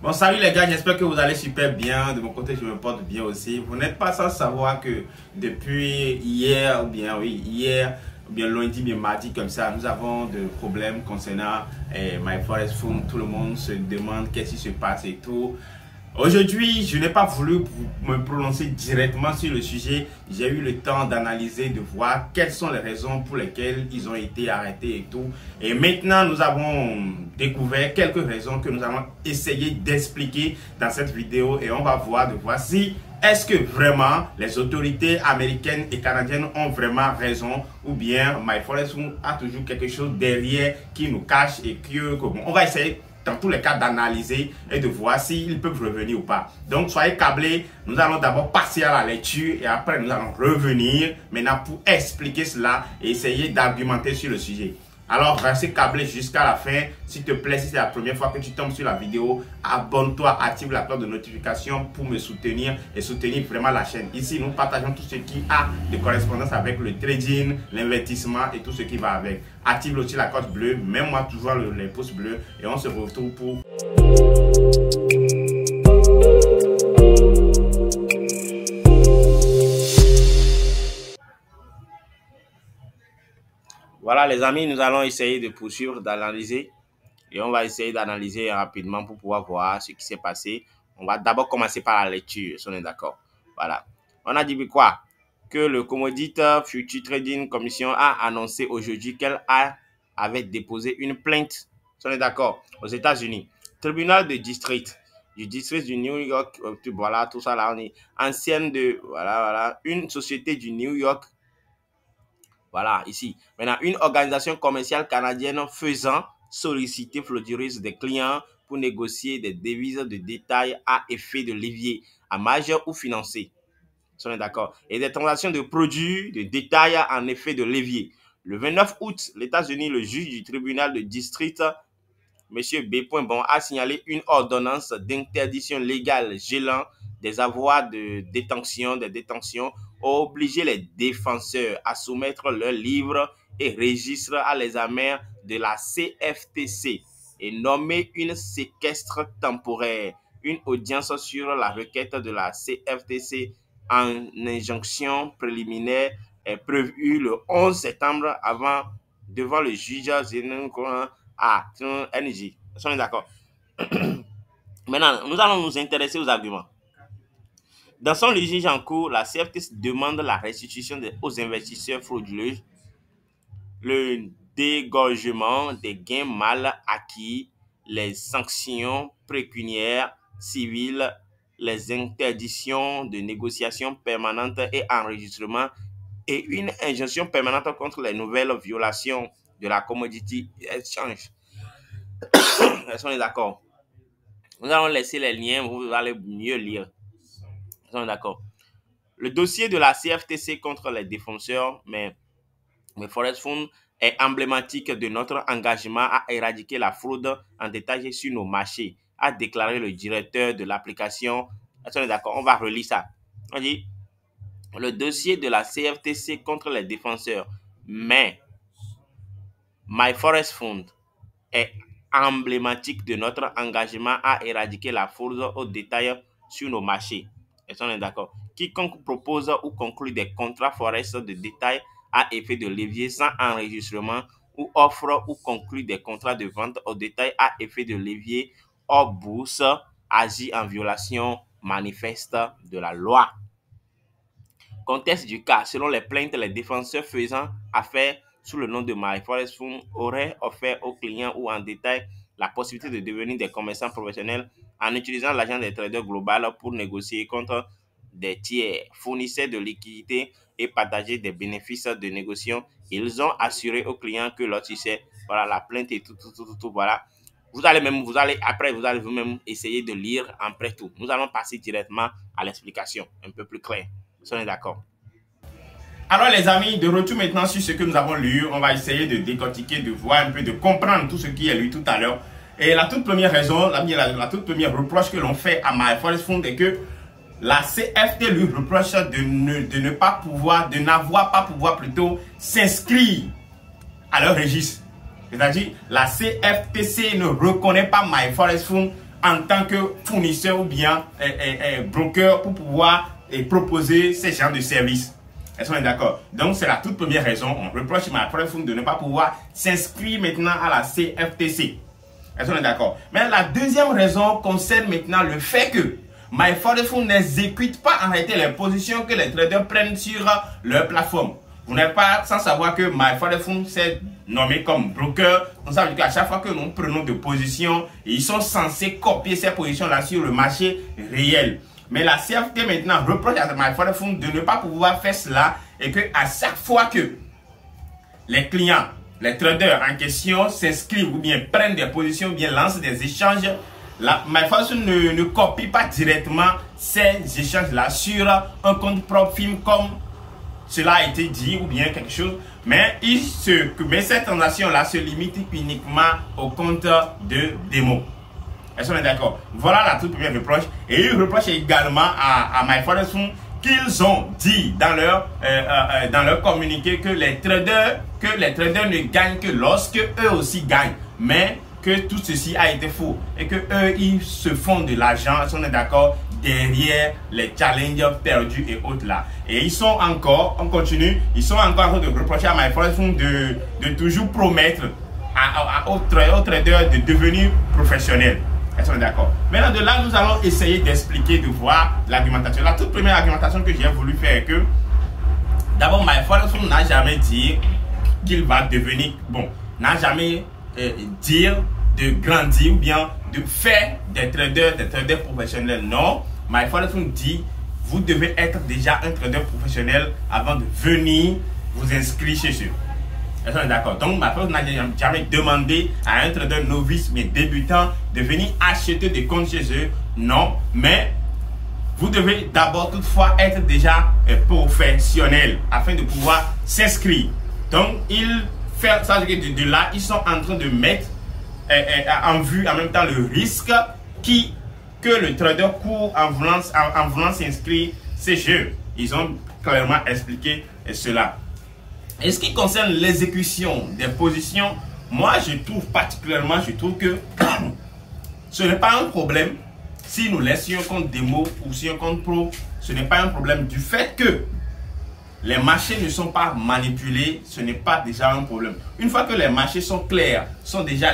Bon, salut les gars, j'espère que vous allez super bien. De mon côté, je me porte bien aussi. Vous n'êtes pas sans savoir que depuis hier, ou bien lundi, bien mardi, comme ça, nous avons des problèmes concernant My Forest Fund. Tout le monde se demande qu'est-ce qui se passe et tout. Aujourd'hui, je n'ai pas voulu me prononcer directement sur le sujet. J'ai eu le temps d'analyser, de voir quelles sont les raisons pour lesquelles ils ont été arrêtés et tout. Et maintenant, nous avons découvert quelques raisons que nous allons essayer d'expliquer dans cette vidéo. Et on va voir si est-ce que vraiment les autorités américaines et canadiennes ont vraiment raison ou bien My Forest Fund a toujours quelque chose derrière qui nous cache et que bon, on va essayer dans tous les cas d'analyser et de voir s'ils peuvent revenir ou pas. Donc soyez câblés, nous allons d'abord passer à la lecture et après nous allons revenir maintenant pour expliquer cela et essayer d'argumenter sur le sujet. Alors restez câblés jusqu'à la fin. S'il te plaît, si c'est la première fois que tu tombes sur la vidéo, abonne-toi, active la cloche de notification pour me soutenir et soutenir vraiment la chaîne. Ici, nous partageons tout ce qui a de correspondance avec le trading, l'investissement et tout ce qui va avec. Active aussi la cloche bleue, mets-moi toujours les pouces bleus et on se retrouve pour... Voilà les amis, nous allons essayer de poursuivre, d'analyser. Et on va essayer d'analyser rapidement pour pouvoir voir ce qui s'est passé. On va d'abord commencer par la lecture, si on est d'accord. Voilà. On a dit quoi? Que le Commodity Future Trading Commission a annoncé aujourd'hui qu'elle avait déposé une plainte, si on est d'accord, aux États-Unis. Tribunal de district, du district du New York, voilà, tout ça là, on est ancienne de, voilà, une société du New York. Voilà, ici. Maintenant, une organisation commerciale canadienne faisant solliciter frauduleuse des clients pour négocier des devises de détail à effet de levier, à marge ou financé. On est d'accord. Et des transactions de produits de détail en effet de levier. Le 29 août, les États-Unis, le juge du tribunal de district, M. B. Bon, a signalé une ordonnance d'interdiction légale gelant des avoirs de détention, obliger les défenseurs à soumettre leurs livres et registres à l'examen de la CFTC et nommer une séquestre temporaire, une audience sur la requête de la CFTC en injonction préliminaire est prévue le 11 septembre devant le juge à NJ. On est d'accord. Maintenant, nous allons nous intéresser aux arguments. Dans son litige en cours, la CFTC demande la restitution aux investisseurs frauduleux, le dégorgement des gains mal acquis, les sanctions pécuniaires civiles, les interdictions de négociation permanente et enregistrement et une injonction permanente contre les nouvelles violations de la Commodity Exchange. Est-ce qu'on est d'accord? Nous allons laisser les liens, vous allez mieux lire. Est-ce qu'on est d'accord? Le dossier de la CFTC contre les défenseurs, mais Forest Fund est emblématique de notre engagement à éradiquer la fraude en détail sur nos marchés, a déclaré le directeur de l'application. Est-ce qu'on est d'accord? On va relire ça. On dit le dossier de la CFTC contre les défenseurs, mais My Forest Fund est emblématique de notre engagement à éradiquer la fraude au détail sur nos marchés. Est-ce qu'on est d'accord? Quiconque propose ou conclut des contrats forest de détail à effet de levier sans enregistrement ou offre ou conclut des contrats de vente au détail à effet de levier hors bourse agit en violation manifeste de la loi. Contexte du cas, selon les plaintes, les défenseurs faisant affaire sous le nom de My Forest Fund auraient offert aux clients ou en détail la possibilité de devenir des commerçants professionnels en utilisant l'agent des traders global pour négocier contre des tiers, fournisseurs de liquidités et partager des bénéfices de négociation. Ils ont assuré aux clients que leur succès, voilà la plainte et tout, voilà. Vous allez vous-même essayer de lire après tout. Nous allons passer directement à l'explication, un peu plus claire. On est d'accord. Alors les amis, de retour maintenant sur ce que nous avons lu, on va essayer de décortiquer, de voir un peu, de comprendre tout ce qui est lu tout à l'heure. Et la toute première raison, la toute première reproche que l'on fait à My Forest Fund est que la CFT lui reproche de n'avoir pas pouvoir plutôt s'inscrire à leur registre. C'est-à-dire, la CFTC ne reconnaît pas My Forest Fund en tant que fournisseur ou bien broker pour pouvoir proposer ces genres de services. Est-ce qu'on est d'accord? Donc, c'est la toute première raison. On reproche à MyForex de ne pas pouvoir s'inscrire maintenant à la CFTC. Est-ce qu'on est d'accord? Mais la deuxième raison concerne maintenant le fait que MyForex n'exécute pas en réalité les positions que les traders prennent sur leur plateforme. Vous n'êtes pas sans savoir que MyForex s'est nommé comme broker. Donc, ça veut dire qu'à chaque fois que nous prenons des positions, ils sont censés copier ces positions-là sur le marché réel. Mais la CFT maintenant reproche à MyForex de ne pas pouvoir faire cela et que à chaque fois que les clients, les traders en question s'inscrivent ou bien prennent des positions ou bien lancent des échanges, MyForex ne copie pas directement ces échanges-là sur un compte propre film comme cela a été dit ou bien quelque chose, mais cette transaction-là se limite uniquement au compte de démo. Est-ce qu'on est d'accord? Voilà la toute première reproche. Et ils reprochent également à MyForex qu'ils ont dit dans leur communiqué que les traders ne gagnent que lorsque eux aussi gagnent. Mais que tout ceci a été faux. Et que eux, ils se font de l'argent, est-ce qu'on est d'accord, derrière les challenges perdus et autres là. Et ils sont encore, on continue, ils sont encore en train de reprocher à MyForex de toujours promettre aux traders de devenir professionnels. Est-ce qu'on est d'accord? Maintenant, de là, nous allons essayer d'expliquer, de voir l'argumentation. La toute première argumentation que j'ai voulu faire est que, d'abord, MyForex n'a jamais dit qu'il va devenir, bon, n'a jamais dit de grandir ou bien de faire des traders professionnels. Non, MyForex dit, vous devez être déjà un trader professionnel avant de venir vous inscrire chez eux. Est-ce qu'on est d'accord? Donc, MyForex n'a jamais demandé à un trader novice mais débutant de venir acheter des comptes chez eux. Non, mais vous devez d'abord toutefois être déjà professionnel afin de pouvoir s'inscrire. Donc, ça veut dire que de là, ils sont en train de mettre en vue en même temps le risque que le trader court en voulant s'inscrire ces jeux. Ils ont clairement expliqué cela. Et ce qui concerne l'exécution des positions, moi je trouve que ce n'est pas un problème si nous laissons un compte démo ou si un compte pro. Ce n'est pas un problème du fait que les marchés ne sont pas manipulés, ce n'est pas déjà un problème. Une fois que les marchés sont clairs,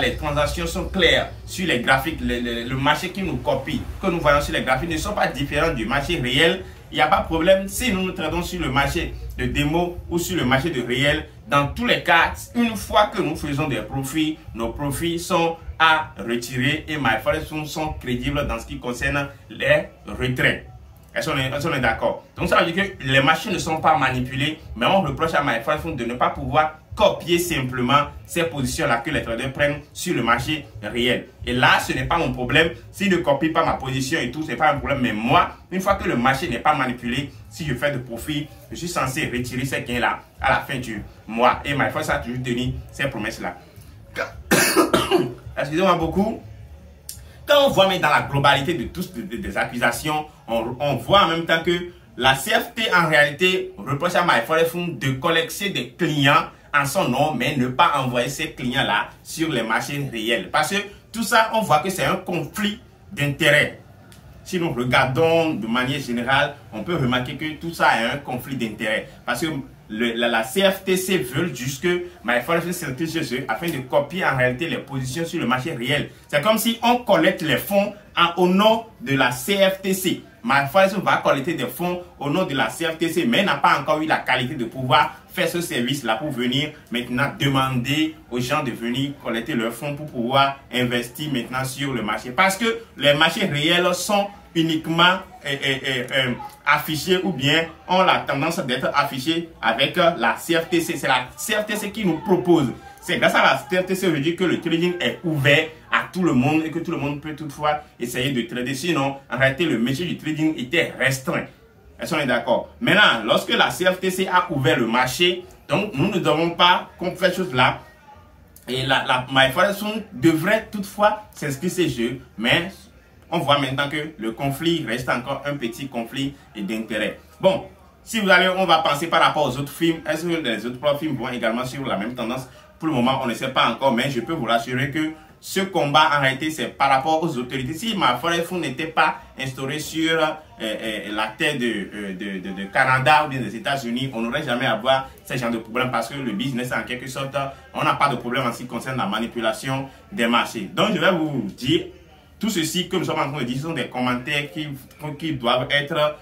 les transactions sont claires sur les graphiques, le marché qui nous copie, que nous voyons sur les graphiques ne sont pas différents du marché réel, il n'y a pas de problème si nous nous tradons sur le marché de démo ou sur le marché de réel. Dans tous les cas, une fois que nous faisons des profits, nos profits sont à retirer et MyForex sont crédibles dans ce qui concerne les retraits. Est-ce qu'on est d'accord? Donc ça veut dire que les marchés ne sont pas manipulés, mais on reproche à MyForex de ne pas pouvoir copier simplement ces positions-là que les traders prennent sur le marché réel. Et là, ce n'est pas mon problème. S'ils ne copient pas ma position et tout, ce n'est pas un problème. Mais moi, une fois que le marché n'est pas manipulé, si je fais de profit, je suis censé retirer ces gains-là à la fin du mois. Et MyForex a toujours tenu ces promesses-là. Excusez-moi beaucoup. Quand on voit mais dans la globalité de toutes des accusations, on voit en même temps que la CFT en réalité reproche à MyForex de collecter des clients en son nom, mais ne pas envoyer ces clients-là sur les marchés réels. Parce que tout ça, on voit que c'est un conflit d'intérêts. Si nous regardons de manière générale, on peut remarquer que tout ça est un conflit d'intérêts. Parce que la CFTC veut juste que MyForex s'inscrive chez eux afin de copier en réalité les positions sur le marché réel. C'est comme si on collecte les fonds au nom de la CFTC. MyForex va collecter des fonds au nom de la CFTC, mais n'a pas encore eu la qualité de pouvoir faire ce service-là pour venir maintenant demander aux gens de venir collecter leurs fonds pour pouvoir investir maintenant sur le marché. Parce que les marchés réels sont uniquement affichés ou bien ont la tendance d'être affichés avec la CFTC. C'est la CFTC qui nous propose. C'est grâce à la CFTC aujourd'hui que le trading est ouvert à tout le monde et que tout le monde peut toutefois essayer de trader. Sinon, en réalité, le métier du trading était restreint. Est-ce qu'on est d'accord? Maintenant, lorsque la CFTC a ouvert le marché, donc nous ne devons pas qu'on fait chose là. Et la MyForex devrait toutefois s'inscrire ces jeux, mais on voit maintenant que le conflit reste encore un petit conflit d'intérêt. Bon, si vous allez, on va penser par rapport aux autres films. Est-ce que les autres films vont également suivre la même tendance? Pour le moment, on ne sait pas encore, mais je peux vous rassurer que ce combat, en réalité, c'est par rapport aux autorités. Si ma forêt fou n'était pas instauré sur la terre de Canada ou bien des États-Unis, on n'aurait jamais à avoir ce genre de problème parce que le business, en quelque sorte, on n'a pas de problème en ce qui concerne la manipulation des marchés. Donc, je vais vous dire, tout ceci que nous sommes en train de dire, ce sont des commentaires qui doivent être,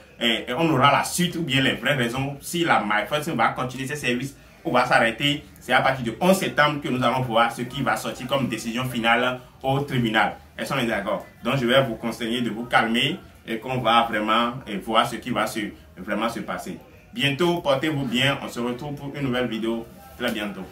on aura la suite ou bien les vraies raisons si la MyFirst va continuer ses services ou va s'arrêter. C'est à partir du 11 septembre que nous allons voir ce qui va sortir comme décision finale au tribunal. Est-ce qu'on est d'accord? Donc je vais vous conseiller de vous calmer et qu'on va vraiment voir ce qui va vraiment se passer. Bientôt, portez-vous bien. On se retrouve pour une nouvelle vidéo très bientôt.